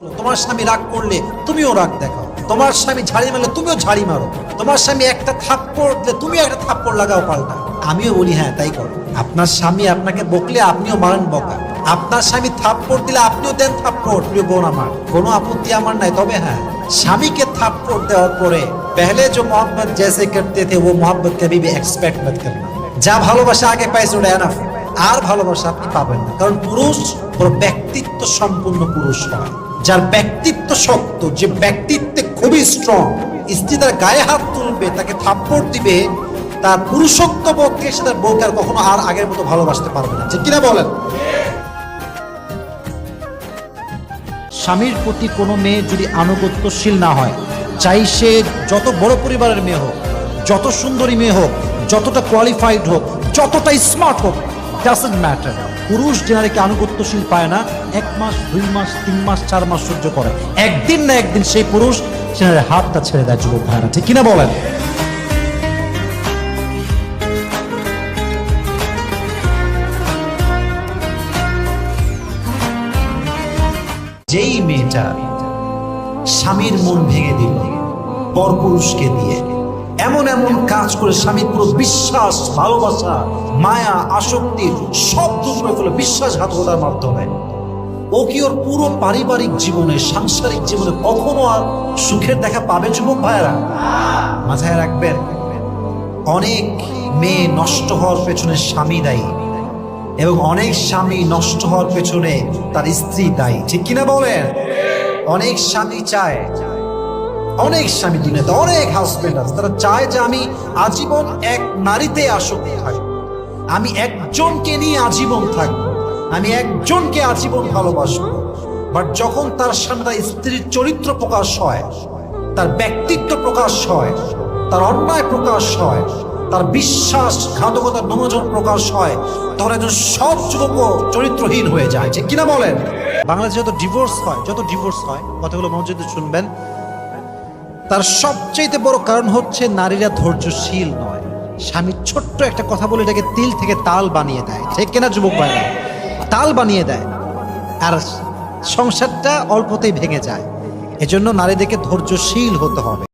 তোমার স্বামী রাগ করলে তুমিও রাগ দেখাও, তোমার স্বামী ঝাড়ি মারলে তুমিও ঝাড়ি মারো, তোমার স্বামী একটা থাপ্পড় দিলে তুমিও একটা থাপ্পড় লাগাও পাল্টা। আমিও বলি হ্যাঁ তাই করো। আপনার স্বামী আপনাকে বকলে আপনিও মারেন বকা, আপনার স্বামী থাপ্পড় দিলে আপনিও দেন থাপ্পড়। প্রিয় বোন আমার, কোনো আপত্তি আমার নাই। তবে হ্যাঁ, স্বামীকে থাপ্পড় দেওয়ার পরে পहले जो मोहब्बत जैसे करते थे वो मोहब्बत कभी भी एक्सपेक्ट मत करना। যা ভালোবাসা আগে পাইছে ওটা এনাফ, আর ভালোবাসা আপনি পাবেন না। কারণ পুরুষ ওর ব্যক্তিত্ব সম্পূর্ণ পুরুষ হয়, যার ব্যক্তিত্ব শক্ত, যে ব্যক্তিত্বে খুবই স্ট্রং, স্ত্রী তার গায়ে হাত তুলবে, তাকে থাপ্পড় দিবে, তার পুরুষত্ব বোধ থেকে সে তার বউকে আর কখনো আর আগের মতো ভালোবাসতে পারবে না। ঠিক কিনা বলেন? স্বামীর প্রতি কোনো মেয়ে যদি আনুগত্যশীল না হয়, চাই সে যত বড় পরিবারের মেয়ে হোক, যত সুন্দরী মেয়ে হোক, যতটা কোয়ালিফাইড হোক, যতটা স্মার্ট হোক, ডাজন্ট ম্যাটার। পুরুষ যে নারীকে আনুগত্যশীল পায় না, 1 মাস 2 মাস 3 মাস 4 মাস সহ্য করে, একদিন না একদিন সেই পুরুষ সে নারীর হাতটা ছেড়ে দেয়। যুবক ভাইরা, ঠিক কিনা বলেন? যেই মেয়েটা স্বামীর মন ভেঙে দিল পরপুরুষকে দিয়ে, এমন এমন কাজ করে স্বামীর পুরো বিশ্বাস, ভালোবাসা, মায়া, আসক্তি সব দূর করে ফেলে বিশ্বাসঘাতকতার মাধ্যমে, ও কি ওর পুরো পারিবারিক জীবনে, সাংসারিক জীবনে কখনো আর সুখের দেখা পাবে? যুবক ভাইয়েরা, মাথায় রাখবেন, অনেক মেয়ে নষ্ট হওয়ার পেছনে স্বামী দায়ী, এবং অনেক স্বামী নষ্ট হওয়ার পেছনে তার স্ত্রী দায়ী। ঠিক কিনা বলেন? অনেক স্বামী চায়, অনেক স্বামী দুনিয়াতে অনেক হাজবেন্ড আছে, তারা চায় যে আমি আজীবন এক নারীতে আসক্ত থাকবো, আমি একজনকে নিয়ে আজীবন থাকবো, আমি একজনকে আজীবন ভালোবাসবো। বাট যখন তার সামনে তার স্ত্রীর চরিত্র প্রকাশ হয়, তার ব্যক্তিত্ব প্রকাশ হয়, তার অন্যায় প্রকাশ হয়, তার বিশ্বাসঘাতকতার নমজন প্রকাশ হয়, তখন একজন সব যুবক চরিত্রহীন হয়ে যায়। ঠিক কিনা বলেন? বাংলাদেশে যত ডিভোর্স হয়, কথাগুলো মনোযোগ দিয়ে শুনবেন, তার সবচেয়ে বড় কারণ হচ্ছে নারীরা ধৈর্যশীল নয়। স্বামী ছোট্ট একটা কথা বলে এটাকে তিল থেকে তাল বানিয়ে দেয়। ঠিক কিনা যুবক ভাইরা? তাল বানিয়ে দেয়, আর সংসারটা অল্পতেই ভেঙে যায়। এজন্য নারীদেরকে ধৈর্যশীল হতে হবে।